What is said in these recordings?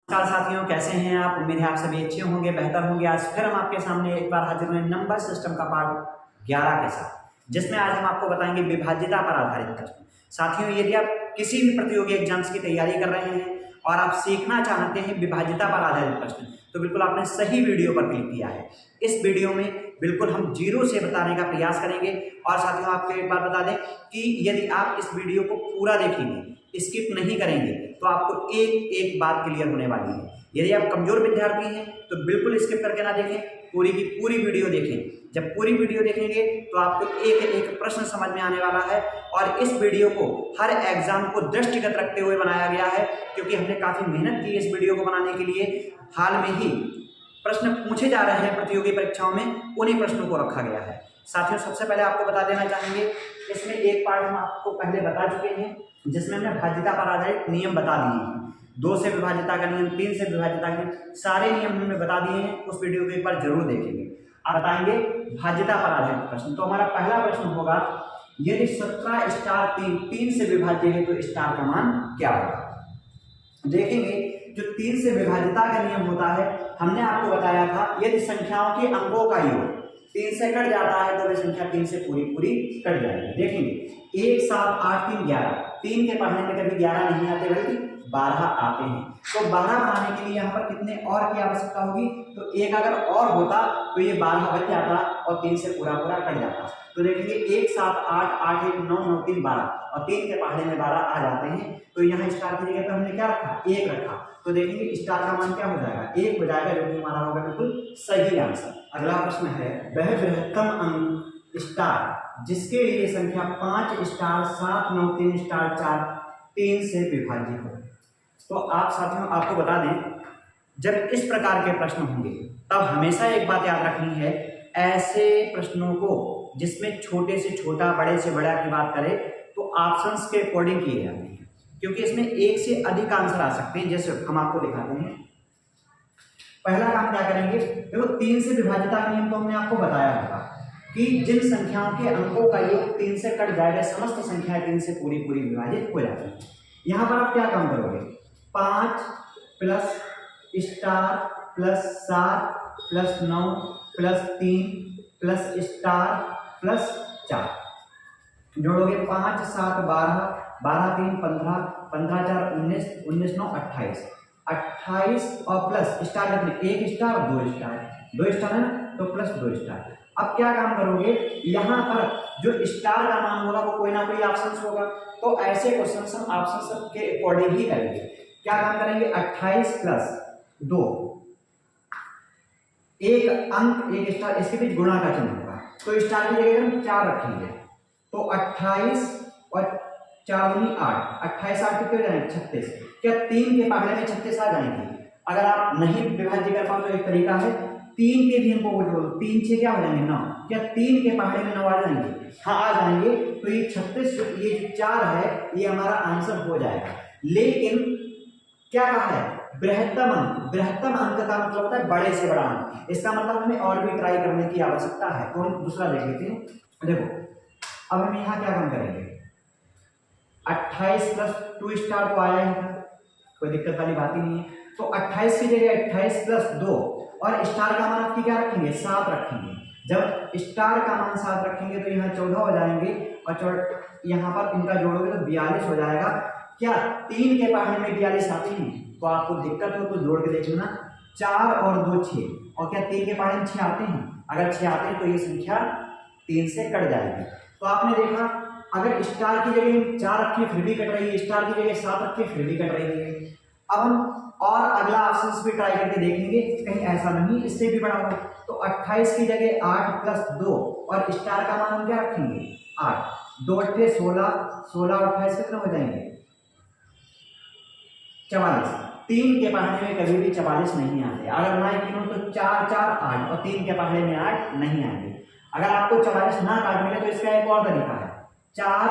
नमस्कार साथियों, कैसे हैं आप। उम्मीद है आप सभी अच्छे होंगे, बेहतर होंगे। आज फिर हम आपके सामने एक बार हाजिर हुए नंबर सिस्टम का पार्ट 11 के साथ, जिसमें आज हम आपको बताएंगे विभाज्यता पर आधारित प्रश्न। साथियों, यदि आप किसी भी प्रतियोगी एग्जाम्स की तैयारी कर रहे हैं और आप सीखना चाहते हैं विभाज्यता पर आधारित प्रश्न, तो बिल्कुल आपने सही वीडियो पर क्लिक किया है। इस वीडियो में बिल्कुल हम जीरो से बताने का प्रयास करेंगे। और साथियों, आपको एक बात बता दें कि यदि आप इस वीडियो को पूरा देखेंगे, स्किप नहीं करेंगे, तो आपको एक एक बात क्लियर होने वाली है। यदि आप कमजोर विद्यार्थी हैं तो बिल्कुल स्किप करके ना देखें, पूरी की पूरी वीडियो देखें। जब पूरी वीडियो देखेंगे तो आपको एक एक प्रश्न समझ में आने वाला है। और इस वीडियो को हर एग्जाम को दृष्टिगत रखते हुए बनाया गया है, क्योंकि हमने काफी मेहनत की इस वीडियो को बनाने के लिए। हाल में ही प्रश्न पूछे जा रहे हैं प्रतियोगी परीक्षाओं में, उन्हीं प्रश्नों को रखा गया है। साथियों, सबसे पहले आपको बता देना चाहेंगे, इसमें एक पार्ट हम आपको पहले बता चुके हैं, जिसमें हमने भाज्यता पर आधारित नियम बता दिए हैं। 2 से विभाज्यता का नियम, 3 से विभाज्यता का नियम, सारे नियम हमने बता दिए हैं। उस वीडियो को एक बार जरूर देखेंगे। आप बताएंगे भाज्यता पर आधारित प्रश्न। तो हमारा पहला प्रश्न होगा, यदि 17 स्टार 3 से विभाज्य है तो स्टार का मान क्या होगा। देखेंगे, जो 3 से विभाज्यता का नियम होता है, हमने आपको बताया था, यदि संख्याओं के अंकों का योग 3 से कट जाता है तो वह संख्या 3 से पूरी पूरी कट जाएगी। देखेंगे 1 7 8 3 11, 3 के पढ़ने में कभी 11 नहीं आते बल्कि 12 आते हैं। तो 12 बनाने के लिए यहाँ पर कितने और की आवश्यकता होगी, तो एक अगर और होता तो ये 12 बच जाता और 3 से पूरा पूरा कट जाता। तो देखेंगे 1 7 8 8 1 9 9 3 12 और 3 के पढ़ने में 12 आ जाते हैं। तो यहाँ स्टार की जगह पर हमने क्या रखा, 1 रखा। तो देखेंगे स्टार का मान क्या हो जाएगा, 1 हो जाएगा, जो कि हमारा होगा बिल्कुल सही आंसर। अगला प्रश्न है, वह बृहत्तम अंक स्टार जिसके लिए संख्या 5 स्टार 7 9 3 स्टार 4 3 से विभाज्य हो। तो आप साथियों, आपको बता दें, जब इस प्रकार के प्रश्न होंगे तब हमेशा एक बात याद रखनी है, ऐसे प्रश्नों को जिसमें छोटे से छोटा बड़े से बड़ा की बात करें तो ऑप्शंस के अकॉर्डिंग किए जाते हैं, क्योंकि इसमें एक से अधिक आंसर आ सकते हैं। जैसे हम आपको दिखाते हैं, पहला काम क्या करेंगे, देखो 3 से विभाज्यता का नियम तो हमने आपको बताया होगा कि जिन संख्याओं के अंकों का योग 3 से कट जाएगा, समस्त संख्याएं 3 से पूरी पूरी विभाजित हो जाती है। यहां पर आप क्या काम करोगे, 5 plus star plus 7 plus 9 plus 3 plus star plus 4 जोड़ोगे, 5 7 12 12 3 15 15 4 19 19 9 28 28 और प्लस स्टार रखने, 1 स्टार 2 स्टार, 2 स्टार है ना, तो प्लस 2 स्टार। अब क्या काम करोगे, यहाँ पर जो स्टार का मान होगा वो कोई ना कोई ऑप्शन होगा, तो ऐसे क्वेश्चन हम ऑप्शन के अकॉर्डिंग ही करेंगे। क्या काम करेंगे, 28 प्लस 2, एक अंक एक स्टार, इसके बीच गुणा का चिन्ह होगा, तो स्टार की जगह हम 4 रखेंगे। तो 28 और 4 दूनी 8, 28 8 कितने हो जाएंगे, 36। क्या 3 के पहाड़े में 36 आ जाएंगे। अगर आप नहीं विभाज्य कर पाओ तो एक तरीका है, 3 के भी हमको जोड़ो, 3 6 क्या हो जाएंगे 9। क्या 3 के पहाड़े में 9 आ जाएंगे, हाँ आ जाएंगे। तो ये 36, ये जो 4 है, ये हमारा आंसर हो जाएगा। लेकिन क्या कहा है, बृहत्तम अंक। बृहत्तम अंक का मतलब होता है बड़े से बड़ा अंक। इसका मतलब हमें और भी ट्राई करने की आवश्यकता है। तो हम दूसरा देख लेते हैं। देखो, अब हम यहाँ क्या काम करेंगे, 28 प्लस 2 स्टार तो आया ही था, कोई दिक्कत वाली बात ही नहीं है। तो 28 की जगह 28 प्लस 2 और स्टार का मान आपकी क्या रखेंगे, 7 रखेंगे। जब स्टार का मान 7 रखेंगे तो यहाँ 14 हो जाएंगे, और यहाँ पर इनका जोड़ोगे तो 42 हो जाएगा। क्या 3 के पहाड़े में 42 आते हैं, तो आपको दिक्कत हो तो जोड़ के देख लेना, 4 और 2 6, और क्या 3 के पहाड़े में 6 आते हैं, अगर 6 आते हैं तो ये संख्या 3 से कट जाएगी। तो आपने देखा, अगर स्टार की जगह 4 रखिए फिर भी कट रही है, स्टार की जगह 7 रखिए फिर भी कट रही है। अब हम और अगला ऑप्शन भी ट्राई करके देखेंगे, कहीं ऐसा नहीं इससे भी बड़ा हो। तो 28 की जगह 8 प्लस 2 और स्टार का मान हम क्या रखेंगे, 8, 2 8 16 16 और 28 कितने हो जाएंगे, 44। 3 के पहाड़े में कभी भी 44 नहीं आते। अगर ना की तो 4 4 8 और 3 के पहाड़े में 8 नहीं आएंगे। अगर आपको 44 ना काट मिले तो इसका एक और तरीका है, 4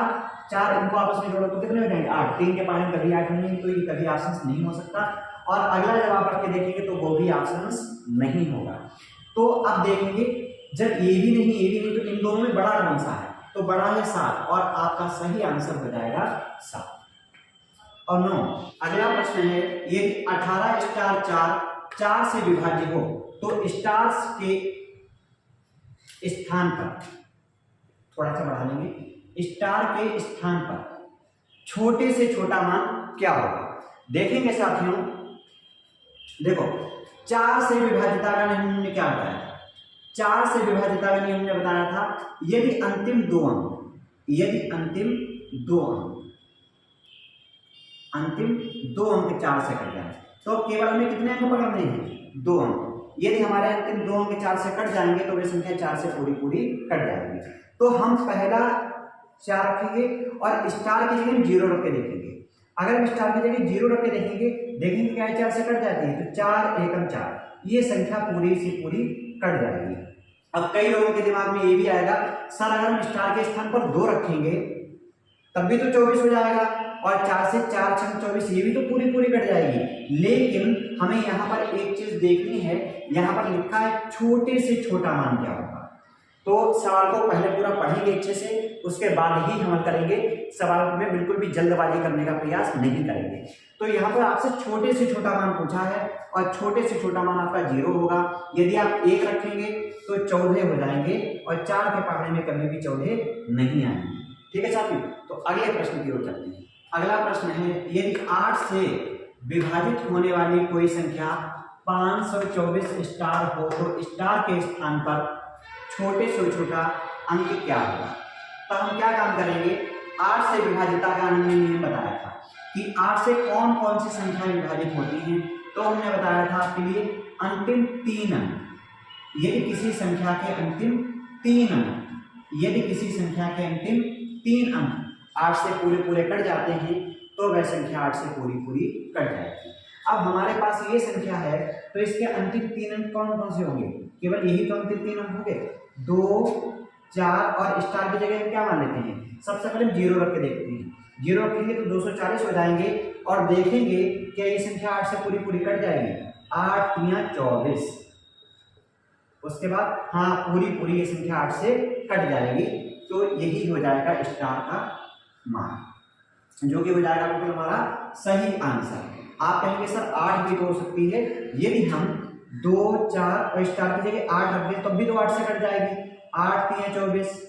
4 इनको आपस में जोड़ो तो कितने हो जाएंगे, 8। 3 के पहाड़े में कभी 8 नहीं, तो ये कभी ऑप्शन नहीं हो सकता। और अगला जब आप रख के देखेंगे तो वो भी ऑप्शन नहीं होगा। तो अब देखेंगे, जब ये भी नहीं तो इन दोनों में बड़ा कौन सा है, तो बड़ा है 7, और आपका सही आंसर हो जाएगा 7। और 9। अगला प्रश्न है, ये 18 स्टार 4 से विभाज्य हो तो स्टार्स के स्थान पर, थोड़ा सा बढ़ा लेंगे, स्टार के स्थान पर छोटे से छोटा मान क्या होगा। देखेंगे साथियों, देखो 4 से विभाजिता का नियम हमने क्या बताया था, 4 से विभाजिता का नियम ने बताया था यदि अंतिम दो अंक अंतिम दो अंक 4 से कट जाए तो केवल हमें कितने अंक पकड़ने हैं, 2 अंक। यदि हमारे अंतिम 2 अंक 4 से कट जाएंगे तो वे संख्या 4 से पूरी कट जाएगी। तो हम पहला 4 रखेंगे और स्टार की जगह 0 रख के देखेंगे। अगर हम स्टार की जगह 0 रख के देखेंगे क्या 4 से कट जाती है, तो 4 एकम 4, ये संख्या पूरी से पूरी कट जाएगी। अब कई लोगों के दिमाग में ये भी आएगा, सर अगर हम स्टार के स्थान पर 2 रखेंगे तब भी तो 24 हो जाएगा, और 4 से 4 छंग 24, ये भी तो पूरी कट जाएगी। लेकिन हमें यहाँ पर एक चीज देखनी है, यहाँ पर लिखा है छोटे से छोटा मान क्या होगा। तो सवाल को पहले पूरा पढ़ेंगे अच्छे से, उसके बाद ही हल करेंगे। सवाल में बिल्कुल भी जल्दबाजी करने का प्रयास नहीं करेंगे। तो यहाँ पर आपसे छोटे से छोटा मान पूछा है और छोटे से छोटा मान आपका 0 होगा। यदि आप 1 रखेंगे तो 14 हो जाएंगे और 4 के पहाड़े में कभी भी 14 नहीं आएंगे। ठीक है साथियों, तो अगले प्रश्न की ओर चलते हैं। अगला प्रश्न है, यदि 8 से विभाजित होने वाली कोई संख्या 524 स्टार हो तो स्टार के स्थान पर छोटे से छोटा अंक क्या होगा। तो हम क्या काम करेंगे, 8 से विभाजिता का हमने नियम बताया था कि 8 से कौन कौन सी संख्या विभाजित होती हैं। तो हमने बताया था आपके लिए अंतिम 3 अंक, यदि किसी संख्या के अंतिम 3 अंक 3 अंक 8 से पूरे कट जाते हैं तो वह संख्या 8 से पूरी कट जाएगी। अब हमारे पास ये संख्या है तो इसके अंतिम 3 अंक कौन कौन से होंगे, केवल यही तो अंतिम 3 अंक होंगे, 2, 4 और स्टार की जगह क्या मान लेते हैं, सबसे पहले 0 रख के देखते हैं। 0 रखेंगे तो 240 हो जाएंगे और देखेंगे क्या ये संख्या 8 से पूरी कट जाएगी, 8 × 24। उसके बाद हाँ पूरी ये संख्या 8 से कट जाएगी, तो यही हो जाएगा स्टार का मान, जो कि हो जाएगा बिल्कुल हमारा सही आंसर। आप कहेंगे सर 8 भी तो हो सकती है, यदि हम 2, 4 और स्टार की जगह 8 रख दें तब भी तो 8 से कट जाएगी, 8 × 24,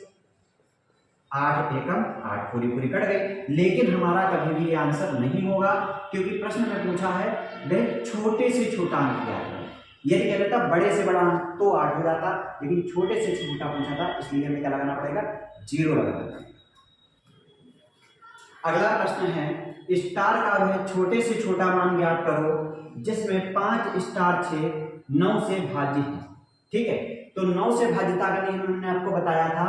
8 एकम 8 पूरी कट गई। लेकिन हमारा कभी भी ये आंसर नहीं होगा, क्योंकि प्रश्न में पूछा है वह छोटे से छोटा अंक क्या है। यदि कह देता बड़े से बड़ा अंक तो 8 हो जाता, लेकिन छोटे से छोटा पूछा था, इसलिए हमें क्या लगाना पड़ेगा, 0 लगाना। अगला प्रश्न है, स्टार का वह छोटे से छोटा मान ज्ञात करो जिसमें 5 स्टार 6 9 से भाज्य है। ठीक है, तो 9 से भाज्यता का नियम हमने आपको बताया था,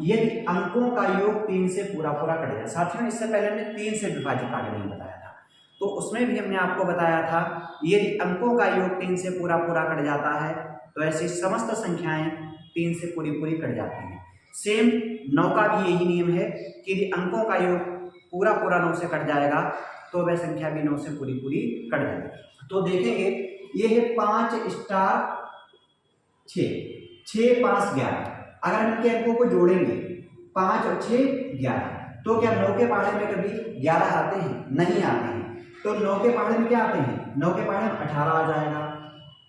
यदि अंकों का योग 3 से पूरा कट जाए। साथियों इससे पहले हमने 3 से विभाज्यता का नियम बताया था, तो उसमें भी हमने आपको बताया था यदि अंकों का योग 3 से पूरा कट जाता है तो ऐसी समस्त संख्याएं 3 से पूरी कट जाती हैं। सेम 9 का भी यही नियम है कि यदि अंकों का योग पूरा 9 से कट जाएगा तो वह संख्या भी 9 से पूरी कट जाएगी। तो देखेंगे ये है 5 स्टार 6, 6, 5, 11। अगर हम इनके अंकों को जोड़ेंगे 5 और 6 11, तो क्या 9 के पहाड़े में कभी 11 आते हैं, नहीं आते हैं। तो 9 के पहाड़े में क्या आते हैं, 9 के पहाड़े में 18 आ जाएगा,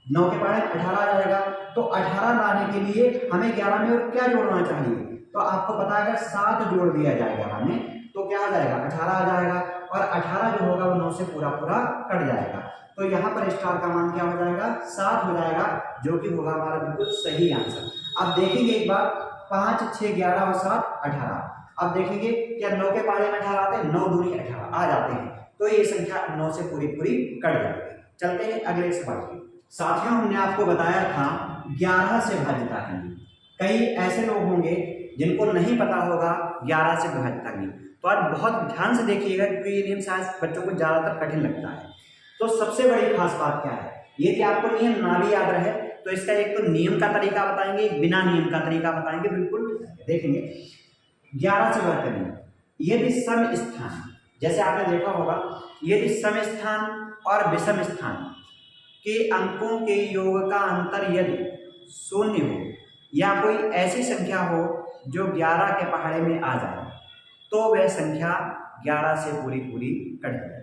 9 के पहाड़े में 18 आ जाएगा। तो 18 लाने के लिए हमें 11 में और क्या जोड़ना चाहिए, तो आपको पता है अगर 7 जोड़ दिया जाएगा हमें तो क्या आ जाएगा, 18 आ जाएगा, और 18 जो होगा वो 9 से पूरा कट जाएगा। तो यहाँ पर स्टार का मान क्या हो जाएगा, 7 हो जाएगा, जो कि होगा हमारा बिल्कुल सही आंसर। अब देखेंगे एक बार, 5, 6, 11 और 7 18। अब देखेंगे क्या 9 के पहाड़े में 18 आते हैं, 9 दूनी 18 आ जाते हैं, तो ये संख्या 9 से पूरी कट जाएगी। चलते हैं अगले सवाल की। साथियों हमने आपको बताया था 11 से भाज्यता का नियम। कई ऐसे लोग होंगे जिनको नहीं पता होगा 11 से भाज्यता का नियम, तो आज बहुत ध्यान से देखिएगा क्योंकि ये नियम शायद बच्चों को ज़्यादातर कठिन लगता है। तो सबसे बड़ी खास बात क्या है, ये कि आपको नियम ना भी याद रहे तो इसका एक तो नियम का तरीका बताएंगे, एक बिना नियम का तरीका बताएंगे, बिल्कुल देखेंगे। 11 से भाज्यता नियम, यदि सम स्थान, जैसे आपने देखा होगा, यदि सम स्थान और विषम स्थान के अंकों के योग का अंतर यदि 0 हो या कोई ऐसी संख्या हो जो 11 के पहाड़े में आ जाए तो वह संख्या 11 से पूरी कट जाएगी।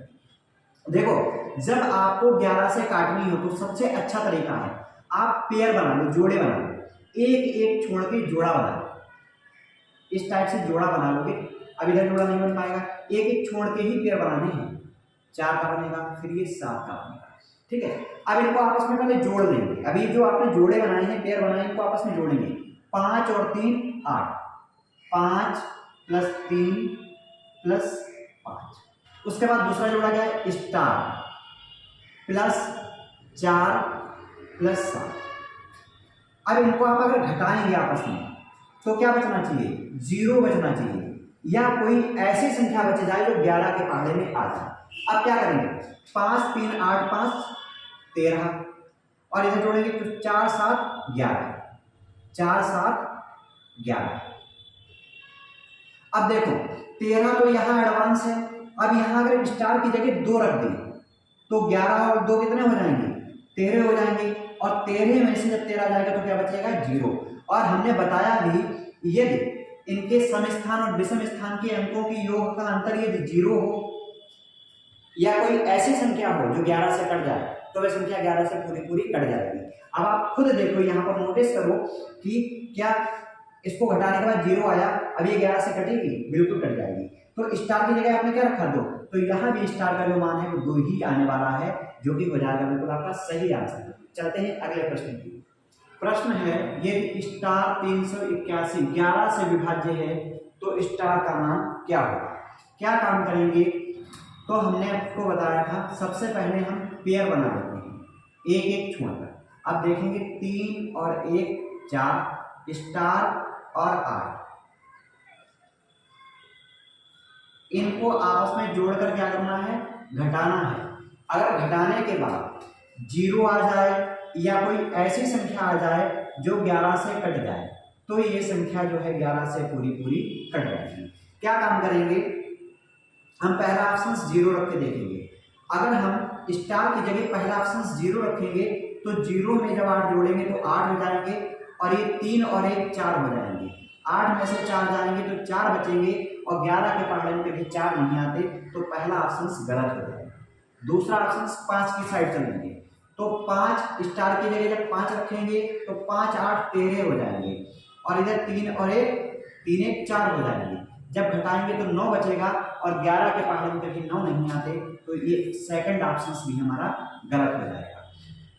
देखो, जब आपको 11 से काटनी हो तो सबसे अच्छा तरीका है आप पेयर बना लो, जोड़े बना लो, एक एक छोड़ के जोड़ा बना लो। इस टाइप से जोड़ा बना लोगे, अब इधर जोड़ा नहीं बन पाएगा, एक एक छोड़ के ही पेयर बनाने हैं। 4 का बनेगा, फिर ये 7 का बनेगा, ठीक है। अब इनको आपस में पहले जोड़ देंगे। अभी जो आपने जोड़े बनाए हैं, पेयर बनाए, इनको आपस में जोड़ेंगे। 5 और 3 8, 5 + 3 + 5। उसके बाद दूसरा जोड़ा क्या है, स्टार +4 + 7। अब इनको आप अगर घटाएंगे आपस में तो क्या बचना चाहिए, 0 बचना चाहिए, या कोई ऐसी संख्या बच जाए जो 11 के पहाड़े में आ जाए। अब क्या करेंगे, 5 3 8 5 13, और इधर जोड़ेंगे तो 4 7 11, 4 7 11। अब देखो 13 तो यहाँ एडवांस है, अब यहाँ अगर स्टार की जगह 2 रख दें तो 11 और 2 कितने हो जाएंगे, 13 हो जाएंगे, और 13 में से जब 13 जाएगा तो क्या बचेगा, 0। और हमने बताया भी यदि इनके सम स्थान और विषम स्थान के अंकों की योग का अंतर यदि 0 हो, या कोई ऐसी संख्या हो जो 11 से कट जाए, तो वह संख्या 11 से पूरी पूरी कट जाएगी। अब आप खुद देखो, यहाँ पर नोटिस करो कि क्या इसको घटाने के बाद 0 आया, अब ये 11 से कटेगी, बिल्कुल कट जाएगी। तो स्टार की जगह आपने क्या रखा, 2, तो यहाँ भी स्टार का जो मान है वो 2 ही आने वाला है, जो कि हो जाएगा बिल्कुल आपका सही आंसर। चलते हैं अगले प्रश्न की। प्रश्न है, यदि स्टार 381 11 से विभाज्य है तो स्टार का मान क्या होगा। क्या काम करेंगे, तो हमने आपको बताया था, सबसे पहले हम पेयर बना लेते हैं, एक एक छोड़कर। अब देखेंगे 3 और 1 4, स्टार और 8, इनको आपस में जोड़कर क्या करना है, घटाना है। अगर घटाने के बाद 0 आ जाए या कोई ऐसी संख्या आ जाए जो 11 से कट जाए, तो ये संख्या जो है 11 से पूरी पूरी कट जाएगी। क्या काम करेंगे, हम पहला ऑप्शन 0 रख के देखेंगे। अगर हम स्टार की जगह पहला ऑप्शन 0 रखेंगे तो 0 में जब 8 जोड़ेंगे तो 8 हो जाएंगे, और ये 3 और 1 4 हो जाएंगे। 8 में से 4 जाएंगे तो 4 बचेंगे, और 11 के पहाड़े में कभी 4 नहीं आते, तो पहला ऑप्शन गलत हो जाएगा। दूसरा ऑप्शन 5 की साइड चलेंगे, तो 5 स्टार की जगह जब 5 रखेंगे तो 5 8 13 हो जाएंगे, और इधर 3 और 1 3 1 4 हो जाएंगे। जब घटाएंगे तो 9 बचेगा, और 11 के पहाड़े में कभी 9 नहीं आते, तो ये सेकंड ऑप्शन भी हमारा गलत हो जाएगा।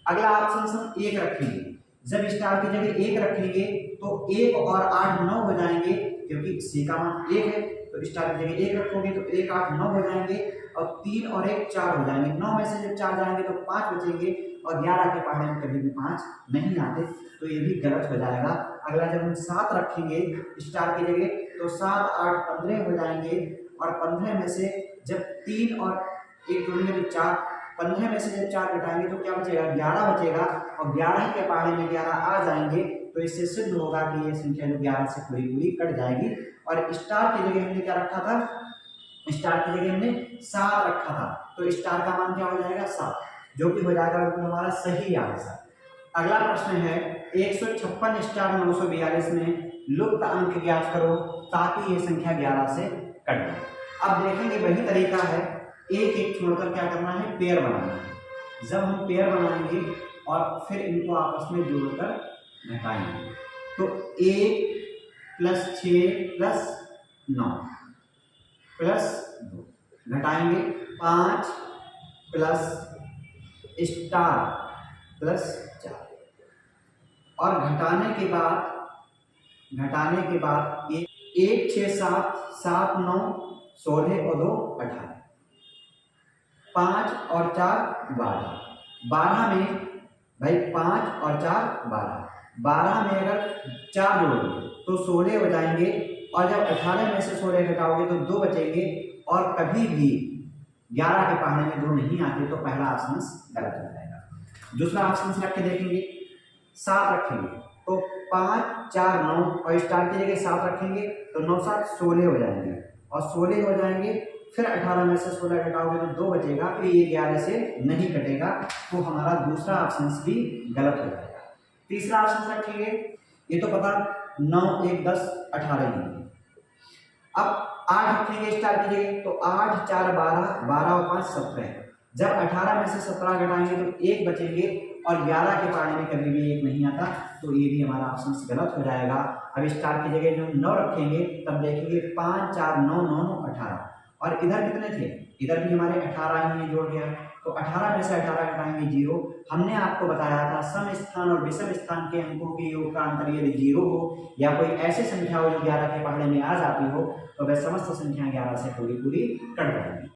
अगला ऑप्शन हम 1 रखेंगे, जब स्टार की जगह 1 रखेंगे तो 1 और 8 9 हो जाएंगे, क्योंकि सी का मान 1 है, तो स्टार की जगह 1 रखोगे तो 1 8 9 हो जाएंगे, और 3 और 1 4 हो जाएंगे। 9 में से जब 4 जाएंगे तो 5 बचेंगे, और 11 के पहाड़े में कभी भी 5 नहीं आते, तो ये भी गलत हो जाएगा। अगला जब हम 7 रखेंगे स्टार की जगह तो 7 8 15 हो जाएंगे, और 15 में से जब 3 और 1 जोड़ेंगे तो 4, 15 में से जब 4 घटाएंगे तो क्या बचेगा, 11 बचेगा, और 11 के पहाड़े में 11 आ जाएंगे, तो इससे सिद्ध होगा कि ये संख्या जो 11 से पूरी पूरी कट जाएगी। और स्टार की जगह हमने क्या रखा था, स्टार की जगह हमने 7 रखा था, तो स्टार का मान क्या हो जाएगा, 7, जो कि हो जाएगा हमारा सही आंसर। अगला प्रश्न है, 156 स्टार 942 में लुप्त अंक ज्ञात करो ताकि ये संख्या 11 से कट जाए। अब देखेंगे वही तरीका है, एक एक छोड़कर क्या करना है, पेयर बनाना है। जब हम पेयर बनाएंगे और फिर इनको आपस में जोड़कर घटाएंगे, तो 1 + 6 + 9 + 2, घटाएंगे 5 + स्टार +4, और घटाने के बाद ये 1 6 7 7 9 16 और 2 18, 5 और 4 12, 12 में भाई 5 और 4 12, 12 में अगर 4 जोड़ोगे तो 16 हो जाएंगे, और जब 18 में से 16 घटाओगे तो 2 बचेंगे, और कभी भी 11 के पहाड़े में 2 नहीं आते, तो पहला ऑप्शन गलत हो जाएगा। दूसरा ऑप्शन रख के देखेंगे, 7 रखेंगे तो 5 4 9, और स्टार की जगह 7 रखेंगे तो 9 7 16 हो जाएंगे, और 16 हो जाएंगे, फिर 18 में से 16 घटाओगे तो 2 बचेगा, फिर ये 11 से नहीं कटेगा, तो हमारा दूसरा ऑप्शन भी गलत हो जाएगा। तीसरा ऑप्शन रखेंगे, ये तो पता 9 1 10 18 ही। अब 8 रखेंगे स्टार की जगह, तो 8 4 12, 12 और 5 17, जब 18 में से 17 घटाएंगे तो 1 बचेंगे और 11 के पहाड़े में कभी भी 1 नहीं आता, तो ये भी हमारा ऑप्शन गलत हो जाएगा। अब स्टार की जगह जो 9 रखेंगे तब देखेंगे 5 4 9 9 9 18, और इधर कितने थे, इधर भी हमारे 18 ही जोड़ गया, तो 18 में से 18 घटाएंगे 0। हमने आपको बताया था सम स्थान और विषम स्थान के अंकों के योग का अंतर यदि 0 हो या कोई ऐसी संख्या हो जो 11 के पहाड़े में आ जाती हो तो वह समस्त संख्या 11 से पूरी पूरी कट जाएगी।